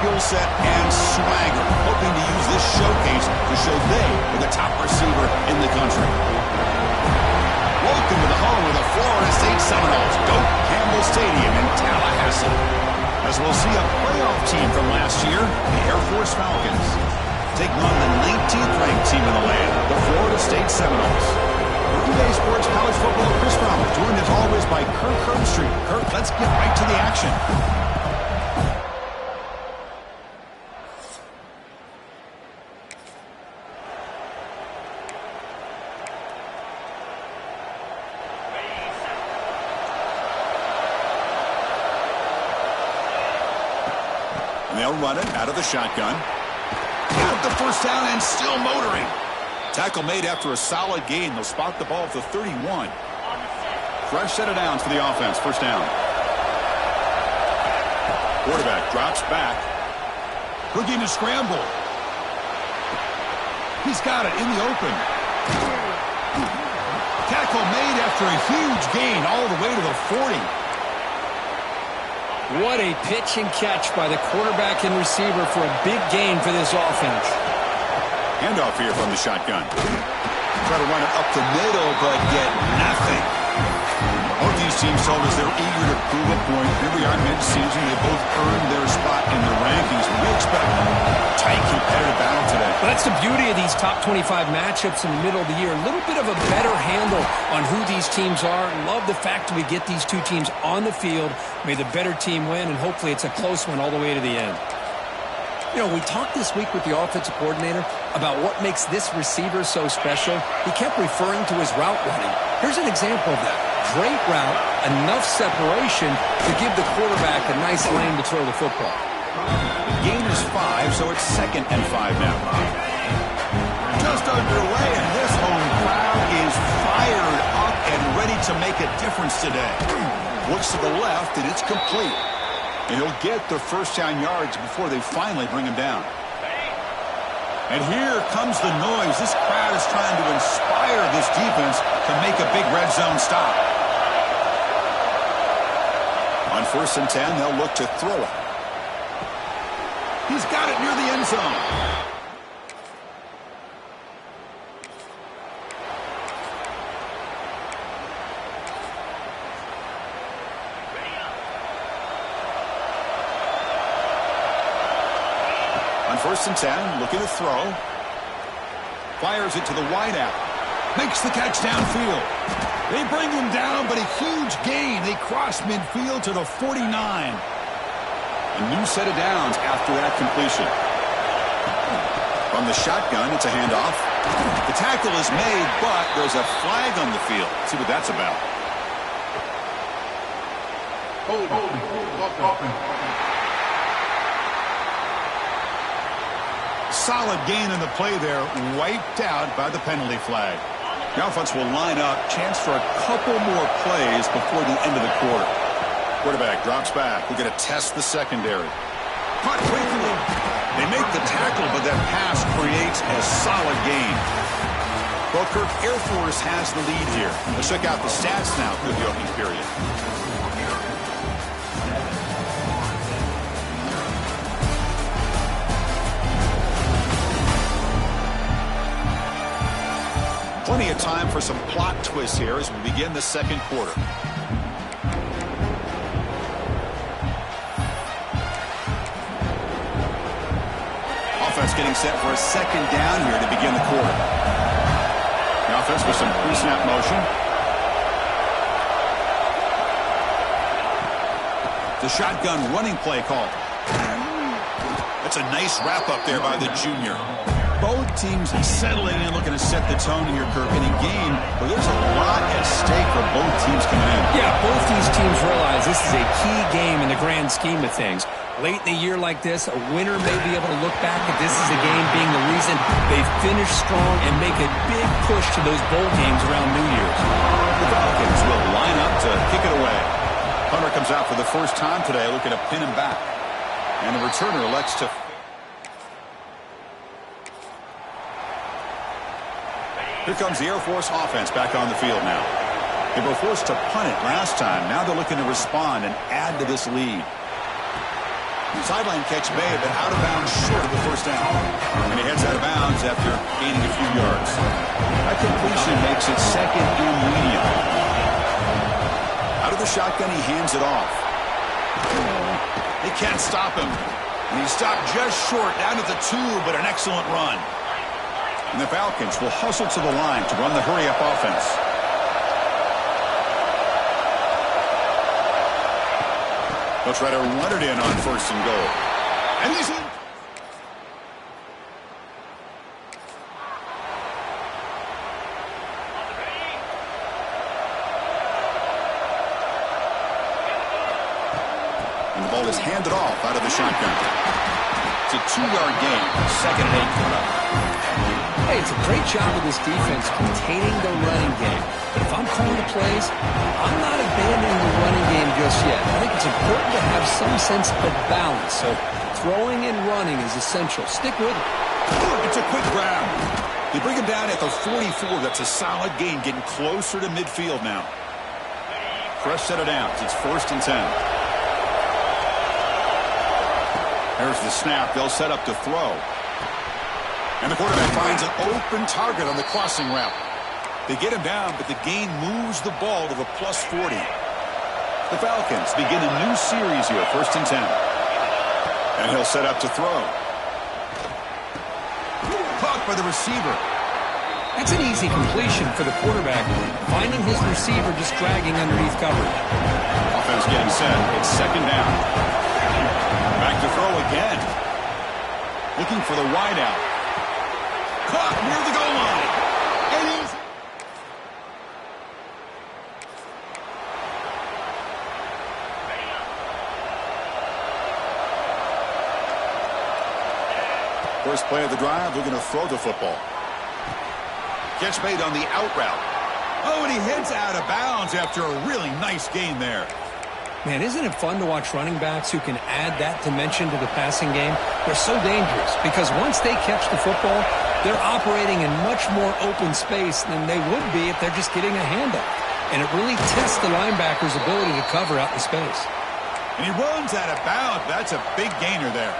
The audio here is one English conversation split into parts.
skill set and swagger, hoping to use this showcase to show they are the top receiver in the country. Welcome to the home of the Florida State Seminoles, Doak Campbell Stadium in Tallahassee. As we'll see a playoff team from last year, the Air Force Falcons, taking on the 19th ranked team in the land, the Florida State Seminoles. Today Sports College Football, Chris Ramos, joined as always by Kirk Herbstreit. Kirk, let's get right to the action. And they'll run it out of the shotgun. Got the first down and still motoring. Tackle made after a solid gain. They'll spot the ball at the 31. Fresh set of downs for the offense. First down. Quarterback drops back. Looking to scramble. He's got it in the open. Tackle made after a huge gain all the way to the 40. What a pitch and catch by the quarterback and receiver for a big gain for this offense. Handoff here from the shotgun. Try to run it up the middle, but get nothing. Both these teams told us they're eager to prove a point. Here we are mid-season. They both earned their spot in the rankings. We expect a tight, competitive battle today. Well, that's the beauty of these top 25 matchups in the middle of the year. A little bit of a better handle on who these teams are. Love the fact that we get these two teams on the field. May the better team win, and hopefully it's a close one all the way to the end. You know, we talked this week with the offensive coordinator about what makes this receiver so special. He kept referring to his route running. Here's an example of that. Great route, enough separation to give the quarterback a nice lane to throw the football. Gain is 5, so it's 2nd and 5 now. Just underway, and this home crowd is fired up and ready to make a difference today. Looks to the left, and it's complete. And he'll get the first down yards before they finally bring him down. And here comes the noise. This crowd is trying to inspire this defense to make a big red zone stop. On 1st and 10, they'll look to throw it. He's got it near the end zone. On 1st and 10, looking to throw. Fires it to the wideout. Makes the catch downfield. They bring him down, but a huge gain. They cross midfield to the 49. A new set of downs after that completion. From the shotgun, it's a handoff. The tackle is made, but there's a flag on the field. Let's see what that's about. Solid gain in the play there, wiped out by the penalty flag. The offense will line up, chance for a couple more plays before the end of the quarter. Quarterback drops back. We're going to test the secondary. Caught quickly. They make the tackle, but that pass creates a solid gain. Well, Kirk, Air Force has the lead here. Let's check out the stats now through the opening period. Plenty of time for some plot twists here as we begin the second quarter. Offense getting set for a second down here to begin the quarter. The offense with some pre-snap motion. The shotgun running play call. That's a nice wrap up there by the junior. Both teams settling in, looking to set the tone here, Kirk, in a game where there's a lot at stake for both teams coming in. Yeah, both these teams realize this is a key game in the grand scheme of things. Late in a year like this, a winner may be able to look back at this as a game being the reason they finish strong and make a big push to those bowl games around New Year's. The Falcons will line up to kick it away. Hunter comes out for the first time today, looking to pin him back. And the returner elects to... Here comes the Air Force offense back on the field now. They were forced to punt it last time. Now they're looking to respond and add to this lead. Sideline catch made, but out of bounds short of the first down. And he heads out of bounds after gaining a few yards. That completion makes it second and medium. Out of the shotgun, he hands it off. They can't stop him. And he stopped just short, down at the 2, but an excellent run. And the Falcons will hustle to the line to run the hurry-up offense. They'll try to run it in on first and goal. And he's in. And the ball is handed off out of the shotgun. It's a 2-yard gain. Second and 8 coming up. Hey, it's a great job of this defense containing the running game. But if I'm calling the plays, I'm not abandoning the running game just yet. I think it's important to have some sense of balance. So throwing and running is essential. Stick with it. It's a quick grab. They bring him down at the 44. That's a solid gain, getting closer to midfield now. Fresh set of downs. It's first and 10. There's the snap. They'll set up to throw. And the quarterback finds an open target on the crossing route. They get him down, but the gain moves the ball to the plus 40. The Falcons begin a new series here, first and 10. And he'll set up to throw. Caught by the receiver. That's an easy completion for the quarterback, finding his receiver just dragging underneath coverage. Offense getting set. It's second down. Back to throw again. Looking for the wideout. Caught near the goal line. And he's... First play of the drive, they're going to throw the football. Catch made on the out route. Oh, and he heads out of bounds after a really nice gain there. Man, isn't it fun to watch running backs who can add that dimension to the passing game? They're so dangerous because once they catch the football, they're operating in much more open space than they would be if they're just getting a handoff. And it really tests the linebacker's ability to cover out in space. And he runs out of bounds. That's a big gainer there.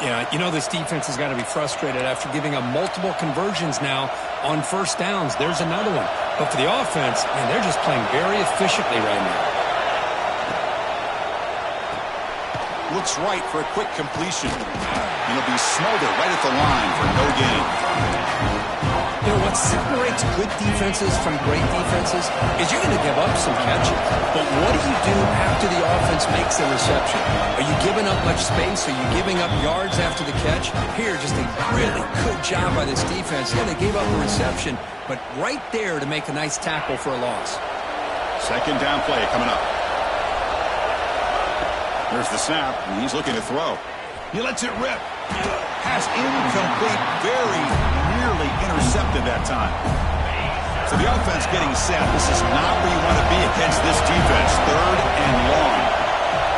Yeah, you know this defense has got to be frustrated after giving up multiple conversions now on first downs. There's another one. But for the offense, man, they're just playing very efficiently right now. Looks right for a quick completion. And he'll be smothered right at the line for no gain. You know, what separates good defenses from great defenses is you're going to give up some catches. But what do you do after the offense makes the reception? Are you giving up much space? Are you giving up yards after the catch? Here, just a really good job by this defense. Yeah, they gave up the reception, but right there to make a nice tackle for a loss. Second down play coming up. There's the snap, and he's looking to throw. He lets it rip. Pass incomplete, very nearly intercepted that time. So the offense getting set. This is not where you want to be against this defense. Third and long.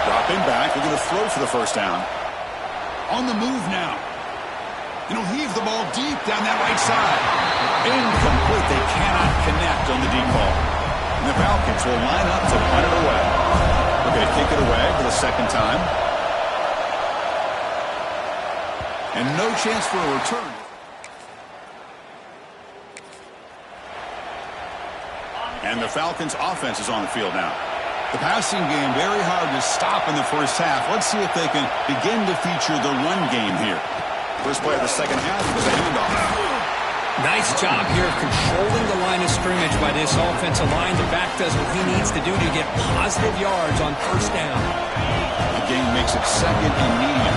Dropping back, they're going to throw for the first down. On the move now. And he'll heave the ball deep down that right side. Incomplete. They cannot connect on the deep ball. And the Falcons will line up to punt it away. We're going to kick it away for the second time. And no chance for a return. And the Falcons offense is on the field now. The passing game very hard to stop in the first half. Let's see if they can begin to feature the run game here. First play of the second half was a handoff. Nice job here of controlling the line of scrimmage by this offensive line. The back does what he needs to do to get positive yards on first down. The game makes it second and medium.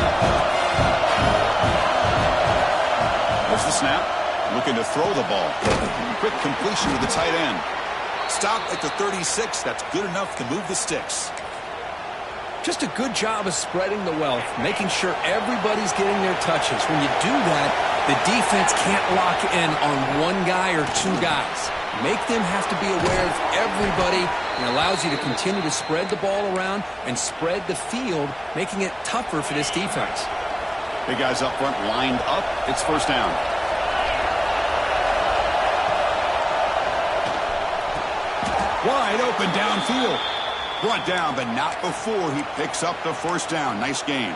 There's the snap. Looking to throw the ball. Quick completion to the tight end. Stop at the 36. That's good enough to move the sticks. Just a good job of spreading the wealth, making sure everybody's getting their touches. When you do that, the defense can't lock in on one guy or two guys. Make them have to be aware of everybody, and allows you to continue to spread the ball around and spread the field, making it tougher for this defense. Big guys up front lined up. It's first down. Wide open downfield. Brought down, but not before he picks up the first down. Nice game.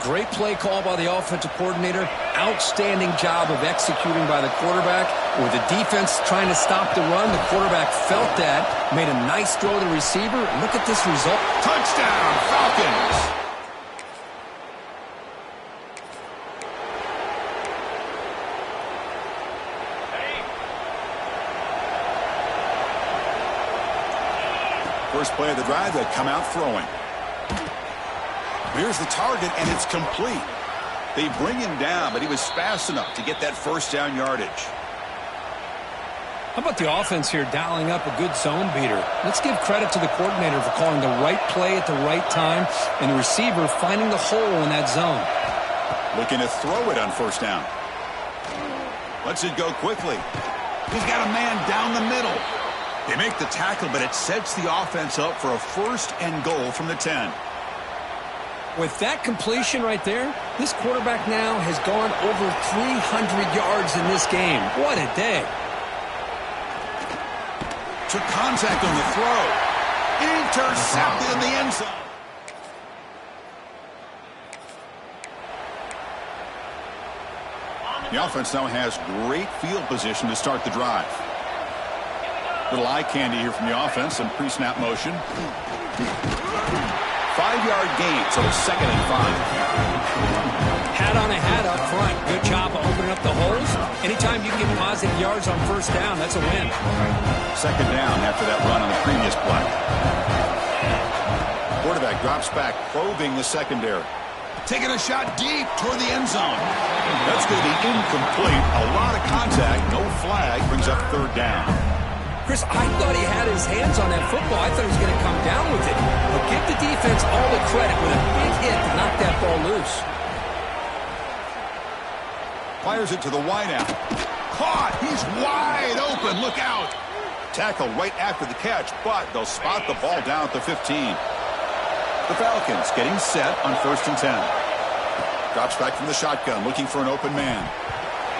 Great play call by the offensive coordinator. Outstanding job of executing by the quarterback. With the defense trying to stop the run, the quarterback felt that, made a nice throw to the receiver. And look at this result. Touchdown, Falcons! First play of the drive, they come out throwing. Here's the target, and it's complete. They bring him down, but he was fast enough to get that first down yardage. How about the offense here dialing up a good zone beater? Let's give credit to the coordinator for calling the right play at the right time and the receiver finding the hole in that zone. Looking to throw it on first down. Lets it go quickly. He's got a man down the middle. They make the tackle, but it sets the offense up for a first and goal from the 10. With that completion right there, this quarterback now has gone over 300 yards in this game. What a day. Took contact on the throw. Intercepted in the end zone. The offense now has great field position to start the drive. Little eye candy here from the offense and pre-snap motion. 5-yard gain, so it's 2nd and 5. Hat on a hat up front. Good job of opening up the holes. Anytime you can get positive yards on first down, that's a win. 2nd down after that run on the previous play. Quarterback drops back, probing the secondary. Taking a shot deep toward the end zone. That's going to be incomplete. A lot of contact, no flag, brings up 3rd down. Chris, I thought he had his hands on that football. I thought he was going to come down with it. But give the defense all the credit with a big hit to knock that ball loose. Fires it to the wideout. Caught! He's wide open. Look out! Tackle right after the catch, but they'll spot the ball down at the 15. The Falcons getting set on 1st and 10. Drops back from the shotgun, looking for an open man.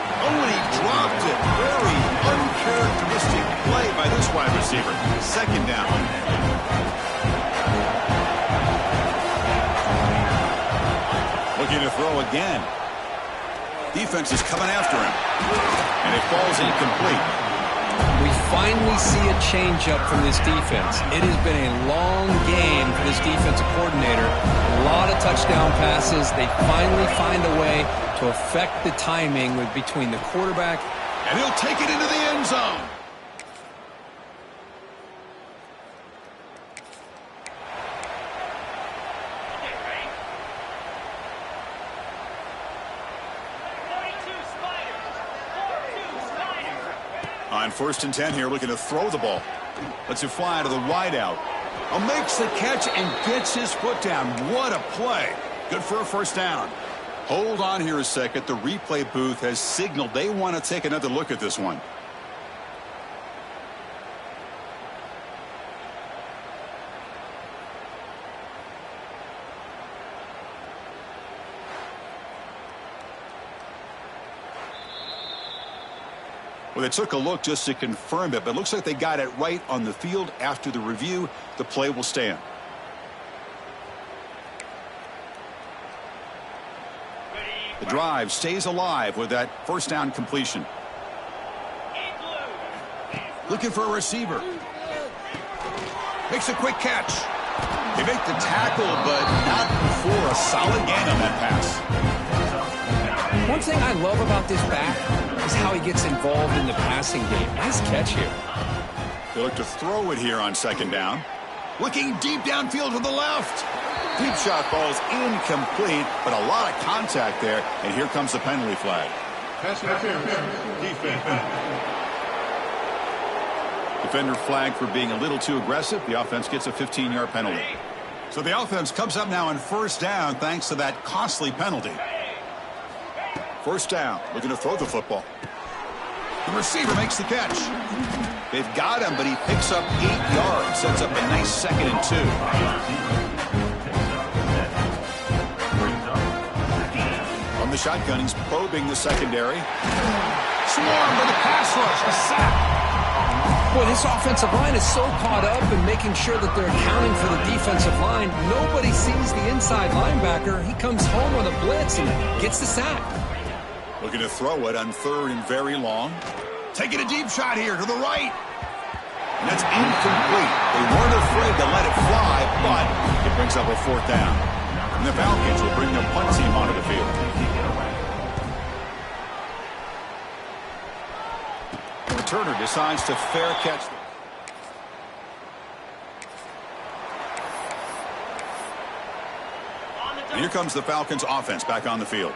Oh, and he dropped it. Very uncharacteristic play by this wide receiver. 2nd down. Looking to throw again. Defense is coming after him. And it falls incomplete. We finally see a change-up from this defense. It has been a long game for this defensive coordinator. A lot of touchdown passes. They finally find a way to affect the timing between the quarterback. And he'll take it into the end zone. On 1st and 10 here, looking to throw the ball. Lets it fly to the wideout. Makes the catch and gets his foot down. What a play. Good for a first down. Hold on here a second. The replay booth has signaled they want to take another look at this one. Well, they took a look just to confirm it, but it looks like they got it right on the field. After the review, the play will stand. The drive stays alive with that first down completion. Looking for a receiver. Makes a quick catch. They make the tackle, but not before a solid gain on that pass. One thing I love about this back is how he gets involved in the passing game. Nice catch here. They look to throw it here on 2nd down. Looking deep downfield to the left. Deep shot ball's incomplete, but a lot of contact there, and here comes the penalty flag. Defender flag for being a little too aggressive. The offense gets a 15-yard penalty. So the offense comes up now on 1st down thanks to that costly penalty. 1st down, looking to throw the football. The receiver makes the catch. They've got him, but he picks up 8 yards. Sets up a nice 2nd and 2. From the shotgun, he's probing the secondary. Swarm with a pass rush. A sack. Well, this offensive line is so caught up in making sure that they're accounting for the defensive line. Nobody sees the inside linebacker. He comes home on a blitz and gets the sack. Looking to throw it on 3rd and very long. Taking a deep shot here to the right. And that's incomplete. They weren't afraid to let it fly, but it brings up a 4th down. And the Falcons will bring their punt team onto the field. The returner decides to fair catch. And here comes the Falcons offense back on the field.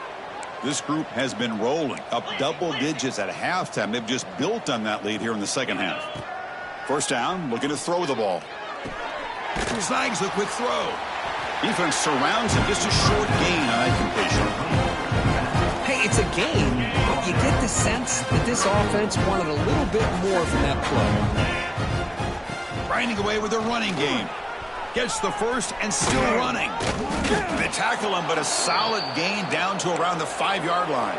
This group has been rolling up double digits at halftime. They've just built on that lead here in the second half. 1st down, looking to throw the ball. Snags a quick throw. Defense surrounds him. Just a short gain on that completion. Hey, it's a game. You get the sense that this offense wanted a little bit more from that play. Grinding away with a running game. Gets the first and still running. They tackle him, but a solid gain down to around the 5-yard line.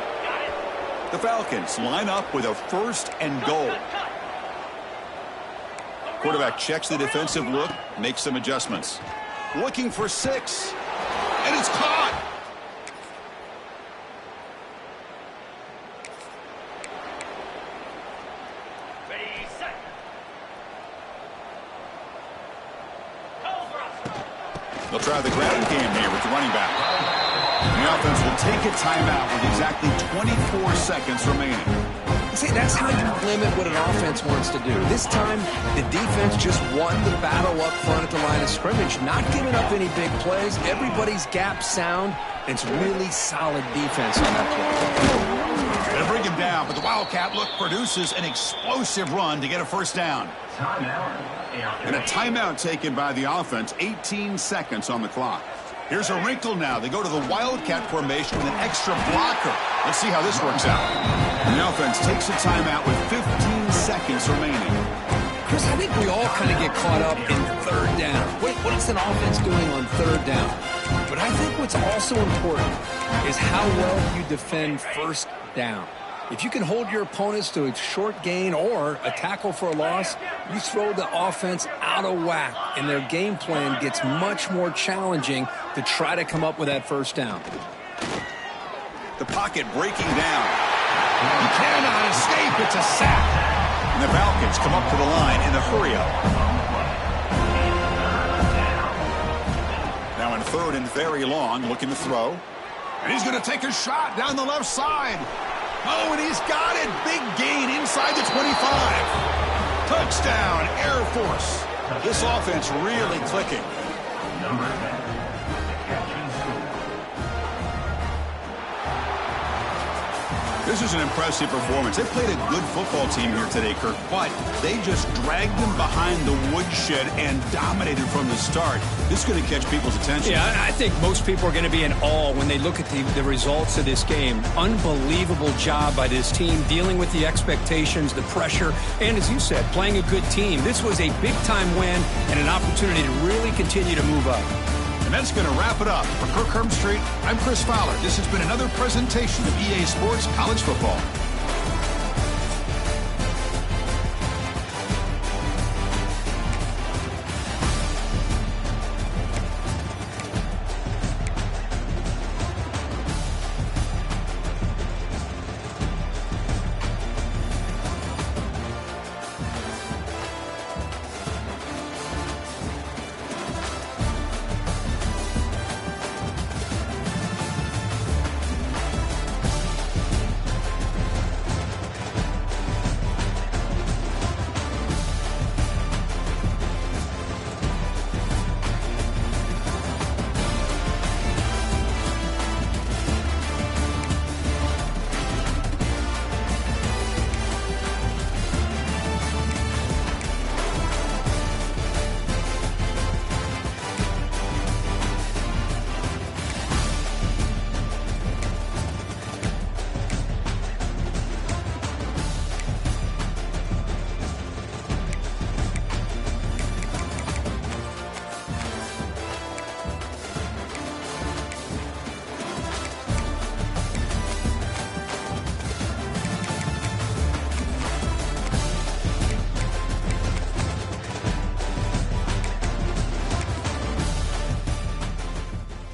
The Falcons line up with a 1st and goal. Quarterback checks the defensive look, makes some adjustments. Looking for 6. And it's caught. They'll try the ground game here with the running back. The offense will take a timeout with exactly 24 seconds remaining. See, that's how you limit what an offense wants to do. This time, the defense just won the battle up front at the line of scrimmage, not giving up any big plays. Everybody's gap sound. It's really solid defense on that play. They bring him down, but the Wildcat look produces an explosive run to get a 1st down. And a timeout taken by the offense, 18 seconds on the clock. Here's a wrinkle now. They go to the Wildcat formation with an extra blocker. Let's see how this works out. And the offense takes a timeout with 15 seconds remaining. Chris, I think we all kind of get caught up in 3rd down. What is an offense doing on 3rd down? But I think what's also important is how well you defend 1st down. If you can hold your opponents to a short gain or a tackle for a loss, you throw the offense out of whack, and their game plan gets much more challenging to try to come up with that 1st down. The pocket breaking down. He cannot escape. It's a sack. And the Falcons come up to the line in the hurry-up. Now in 3rd and very long, looking to throw. And he's going to take a shot down the left side. Oh, and he's got it. Big gain inside the 25. Touchdown, Air Force. This offense really clicking. This is an impressive performance. They played a good football team here today, Kirk, but they just dragged them behind the woodshed and dominated from the start. This is going to catch people's attention. Yeah, I think most people are going to be in awe when they look at the results of this game. Unbelievable job by this team dealing with the expectations, the pressure, and as you said, playing a good team. This was a big-time win and an opportunity to really continue to move up. And that's going to wrap it up. For Kirk Herbstreit, I'm Chris Fowler. This has been another presentation of EA Sports College Football.